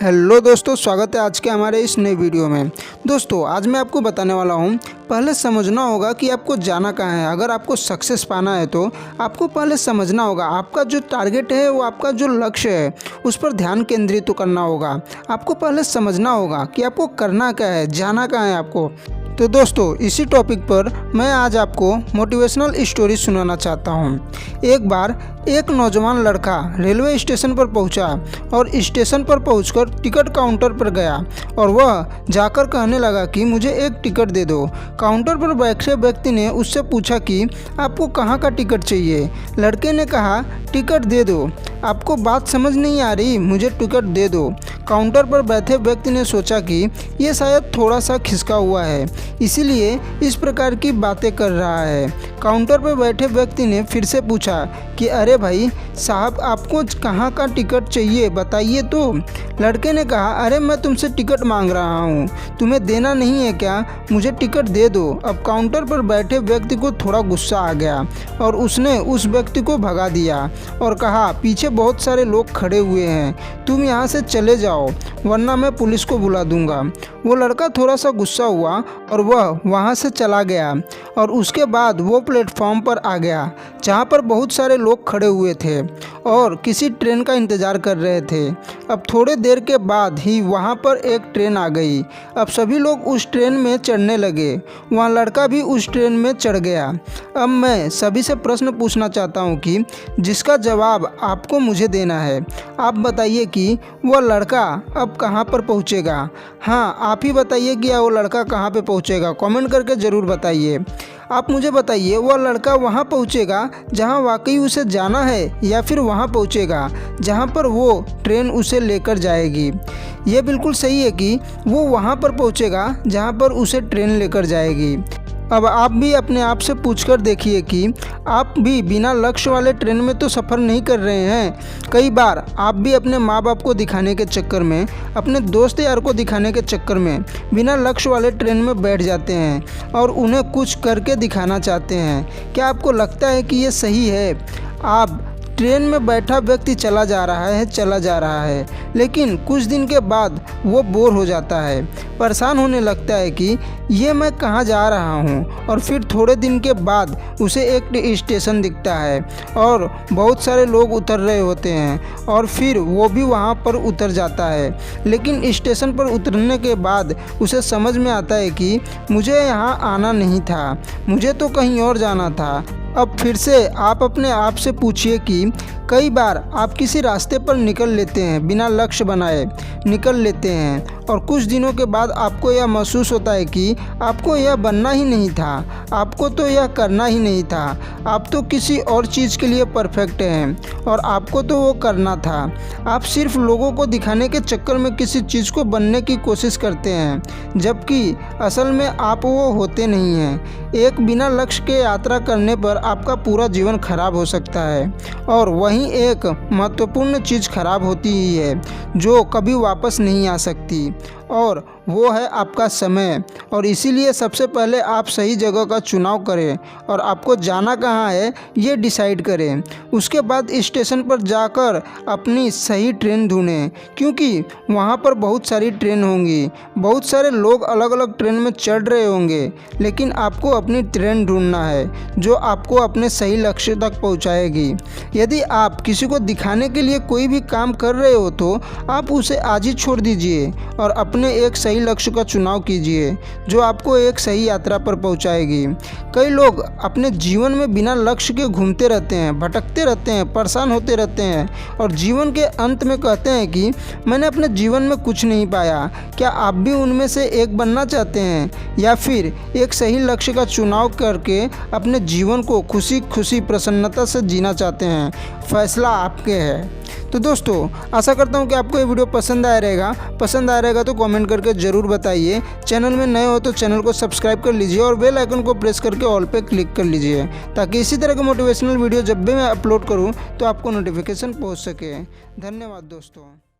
Hello दोस्तों, स्वागत है आज के हमारे इस नए वीडियो में। दोस्तों आज मैं आपको बताने वाला हूँ, पहले समझना होगा कि आपको जाना कहाँ है। अगर आपको सक्सेस पाना है तो आपको पहले समझना होगा आपका जो टारगेट है, वो आपका जो लक्ष्य है, उस पर ध्यान केंद्रित तो करना होगा। आपको पहले समझना होगा कि आपको करना क्या है, जाना कहाँ है आपको। तो दोस्तों इसी टॉपिक पर मैं आज आपको मोटिवेशनल स्टोरी सुनाना चाहता हूँ। एक बार एक नौजवान लड़का रेलवे स्टेशन पर पहुंचा और स्टेशन पर पहुंचकर टिकट काउंटर पर गया और वह जाकर कहने लगा कि मुझे एक टिकट दे दो। काउंटर पर बैठे व्यक्ति ने उससे पूछा कि आपको कहाँ का टिकट चाहिए। लड़के ने कहा टिकट दे दो। आपको बात समझ नहीं आ रही, मुझे टिकट दे दो। काउंटर पर बैठे व्यक्ति ने सोचा कि ये शायद थोड़ा सा खिसका हुआ है, इसीलिए इस प्रकार की बातें कर रहा है। काउंटर पर बैठे व्यक्ति ने फिर से पूछा कि अरे भाई साहब, आपको कहाँ का टिकट चाहिए, बताइए तो। लड़के ने कहा अरे मैं तुमसे टिकट मांग रहा हूँ, तुम्हें देना नहीं है क्या, मुझे टिकट दे दो। अब काउंटर पर बैठे व्यक्ति को थोड़ा गुस्सा आ गया और उसने उस व्यक्ति को भगा दिया और कहा पीछे बहुत सारे लोग खड़े हुए हैं, तुम यहाँ से चले जाओ वरना मैं पुलिस को बुला दूंगा। वो लड़का थोड़ा सा गुस्सा हुआ और वह वहाँ से चला गया और उसके बाद वो प्लेटफॉर्म पर आ गया जहाँ पर बहुत सारे लोग खड़े हुए थे और किसी ट्रेन का इंतज़ार कर रहे थे। अब थोड़े देर के बाद ही वहाँ पर एक ट्रेन आ गई। अब सभी लोग उस ट्रेन में चढ़ने लगे, वहाँ लड़का भी उस ट्रेन में चढ़ गया। अब मैं सभी से प्रश्न पूछना चाहता हूँ कि जिसका जवाब आपको मुझे देना है। आप बताइए कि वह लड़का अब कहाँ पर पहुँचेगा। हाँ, आप ही बताइए कि वो लड़का कहाँ पे पहुँचेगा, कमेंट करके ज़रूर बताइए। आप मुझे बताइए वह लड़का वहाँ पहुँचेगा जहाँ वाकई उसे जाना है या फिर वहाँ पहुँचेगा जहाँ पर वो ट्रेन उसे लेकर जाएगी। ये बिल्कुल सही है कि वो वहाँ पर पहुँचेगा जहाँ पर उसे ट्रेन लेकर जाएगी। अब आप भी अपने आप से पूछकर देखिए कि आप भी बिना लक्ष्य वाले ट्रेन में तो सफ़र नहीं कर रहे हैं। कई बार आप भी अपने माँ बाप को दिखाने के चक्कर में, अपने दोस्त यार को दिखाने के चक्कर में बिना लक्ष्य वाले ट्रेन में बैठ जाते हैं और उन्हें कुछ करके दिखाना चाहते हैं। क्या आपको लगता है कि ये सही है? आप ट्रेन में बैठा व्यक्ति चला जा रहा है, लेकिन कुछ दिन के बाद वो बोर हो जाता है, परेशान होने लगता है कि ये मैं कहाँ जा रहा हूँ। और फिर थोड़े दिन के बाद उसे एक स्टेशन दिखता है और बहुत सारे लोग उतर रहे होते हैं और फिर वो भी वहाँ पर उतर जाता है। लेकिन स्टेशन पर उतरने के बाद उसे समझ में आता है कि मुझे यहाँ आना नहीं था, मुझे तो कहीं और जाना था। अब फिर से आप अपने आप से पूछिए कि कई बार आप किसी रास्ते पर निकल लेते हैं, बिना लक्ष्य बनाए निकल लेते हैं और कुछ दिनों के बाद आपको यह महसूस होता है कि आपको यह बनना ही नहीं था, आपको तो यह करना ही नहीं था, आप तो किसी और चीज़ के लिए परफेक्ट हैं और आपको तो वो करना था। आप सिर्फ लोगों को दिखाने के चक्कर में किसी चीज़ को बनने की कोशिश करते हैं, जबकि असल में आप वो होते नहीं हैं। एक बिना लक्ष्य के यात्रा करने पर आपका पूरा जीवन खराब हो सकता है और वहीं एक महत्वपूर्ण चीज़ खराब होती ही है जो कभी वापस नहीं आ सकती, और वो है आपका समय। और इसीलिए सबसे पहले आप सही जगह का चुनाव करें और आपको जाना कहाँ है ये डिसाइड करें। उसके बाद स्टेशन पर जाकर अपनी सही ट्रेन ढूंढें, क्योंकि वहाँ पर बहुत सारी ट्रेन होंगी, बहुत सारे लोग अलग अलग ट्रेन में चढ़ रहे होंगे, लेकिन आपको अपनी ट्रेन ढूंढना है जो आपको अपने सही लक्ष्य तक पहुँचाएगी। यदि आप किसी को दिखाने के लिए कोई भी काम कर रहे हो तो आप उसे आज ही छोड़ दीजिए और अपने एक सही लक्ष्य का चुनाव कीजिए जो आपको एक सही यात्रा पर पहुंचाएगी। कई लोग अपने जीवन में बिना लक्ष्य के घूमते रहते हैं, भटकते रहते हैं, परेशान होते रहते हैं और जीवन के अंत में कहते हैं कि मैंने अपने जीवन में कुछ नहीं पाया। क्या आप भी उनमें से एक बनना चाहते हैं या फिर एक सही लक्ष्य का चुनाव करके अपने जीवन को खुशी खुशी प्रसन्नता से जीना चाहते हैं? फैसला आपके है। तो दोस्तों आशा करता हूँ कि आपको ये वीडियो पसंद आया रहेगा तो कमेंट करके ज़रूर बताइए। चैनल में नए हो तो चैनल को सब्सक्राइब कर लीजिए और बेल आइकन को प्रेस करके ऑल पे क्लिक कर लीजिए, ताकि इसी तरह के मोटिवेशनल वीडियो जब भी मैं अपलोड करूँ तो आपको नोटिफिकेशन पहुँच सके। धन्यवाद दोस्तों।